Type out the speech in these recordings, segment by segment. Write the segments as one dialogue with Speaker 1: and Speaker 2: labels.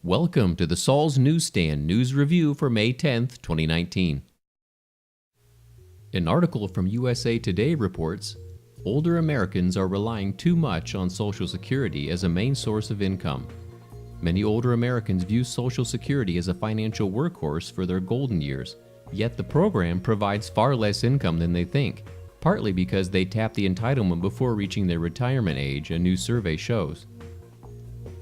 Speaker 1: Welcome to the Saul's Newsstand News Review for May 10th, 2019. An article from USA Today reports, older Americans are relying too much on Social Security as a main source of income. Many older Americans view Social Security as a financial workhorse for their golden years, yet the program provides far less income than they think, partly because they tap the entitlement before reaching their retirement age, a new survey shows.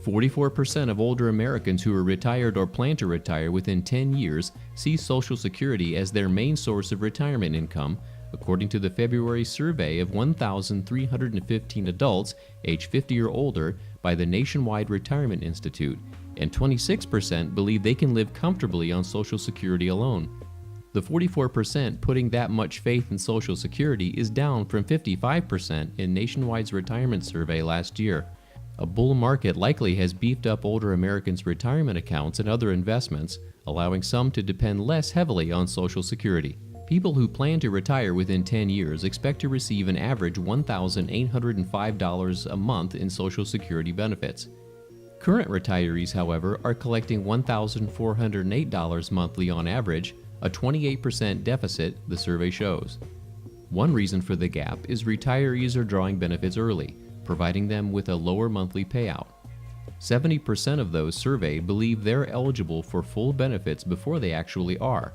Speaker 1: 44% of older Americans who are retired or plan to retire within 10 years see Social Security as their main source of retirement income, according to the February survey of 1,315 adults age 50 or older by the Nationwide Retirement Institute, and 26% believe they can live comfortably on Social Security alone. The 44% putting that much faith in Social Security is down from 55% in Nationwide's retirement survey last year. A bull market likely has beefed up older Americans' retirement accounts and other investments, allowing some to depend less heavily on Social Security. People who plan to retire within 10 years expect to receive an average $1,805 a month in Social Security benefits. Current retirees, however, are collecting $1,408 monthly on average, a 28% deficit, the survey shows. One reason for the gap is retirees are drawing benefits early, providing them with a lower monthly payout. 70% of those surveyed believe they're eligible for full benefits before they actually are.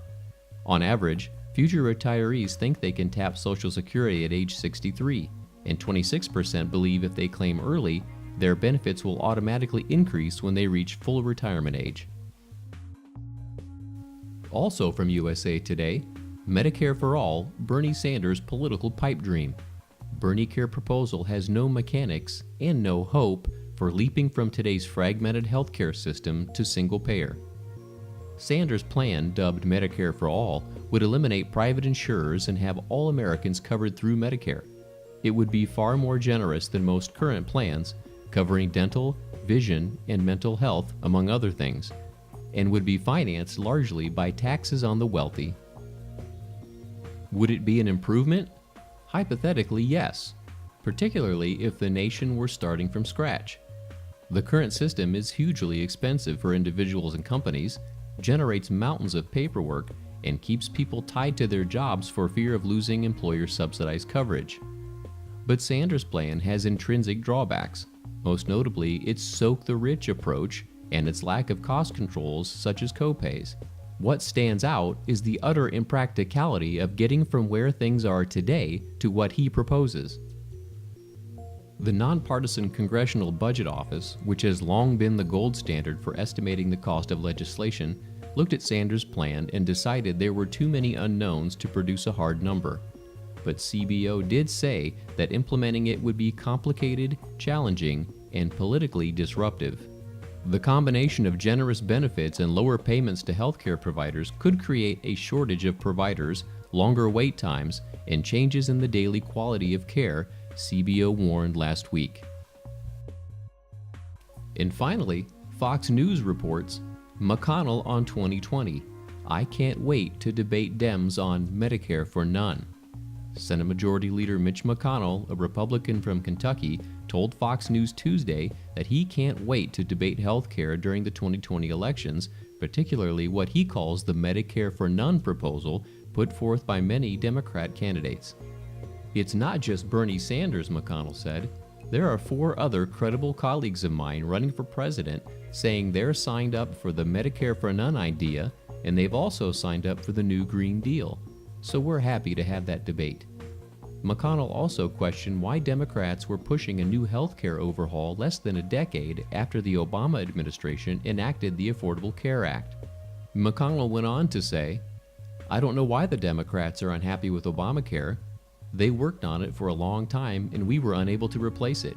Speaker 1: On average, future retirees think they can tap Social Security at age 63, and 26% believe if they claim early, their benefits will automatically increase when they reach full retirement age. Also from USA Today, Medicare for All, Bernie Sanders' political pipe dream. Bernie Care proposal has no mechanics and no hope for leaping from today's fragmented healthcare system to single payer. Sanders' plan, dubbed Medicare for All, would eliminate private insurers and have all Americans covered through Medicare. It would be far more generous than most current plans, covering dental, vision, and mental health, among other things, and would be financed largely by taxes on the wealthy. Would it be an improvement? Hypothetically, yes, particularly if the nation were starting from scratch. The current system is hugely expensive for individuals and companies, generates mountains of paperwork, and keeps people tied to their jobs for fear of losing employer-subsidized coverage. But Sanders' plan has intrinsic drawbacks, most notably its soak-the-rich approach and its lack of cost controls such as copays. What stands out is the utter impracticality of getting from where things are today to what he proposes. The nonpartisan Congressional Budget Office, which has long been the gold standard for estimating the cost of legislation, looked at Sanders' plan and decided there were too many unknowns to produce a hard number. But CBO did say that implementing it would be complicated, challenging, and politically disruptive. The combination of generous benefits and lower payments to healthcare providers could create a shortage of providers, longer wait times, and changes in the daily quality of care, CBO warned last week. And finally, Fox News reports, McConnell on 2020. I can't wait to debate Dems on Medicare for None. Senate Majority Leader Mitch McConnell, a Republican from Kentucky, told Fox News Tuesday that he can't wait to debate health care during the 2020 elections, particularly what he calls the Medicare for None proposal put forth by many Democrat candidates. It's not just Bernie Sanders, McConnell said. There are 4 other credible colleagues of mine running for president saying they're signed up for the Medicare for None idea, and they've also signed up for the new Green Deal. So we're happy to have that debate. McConnell also questioned why Democrats were pushing a new health care overhaul less than a decade after the Obama administration enacted the Affordable Care Act. McConnell went on to say, I don't know why the Democrats are unhappy with Obamacare. They worked on it for a long time and we were unable to replace it.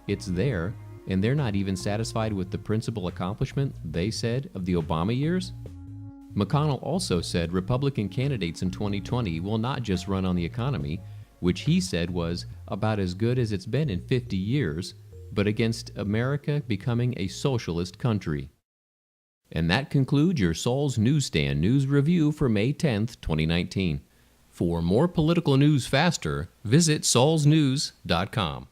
Speaker 1: It's there, and they're not even satisfied with the principal accomplishment, they said, of the Obama years? McConnell also said Republican candidates in 2020 will not just run on the economy, which he said was about as good as it's been in 50 years, but against America becoming a socialist country. And that concludes your Saul's Newsstand News Review for May 10th, 2019. For more political news faster, visit saulsnews.com.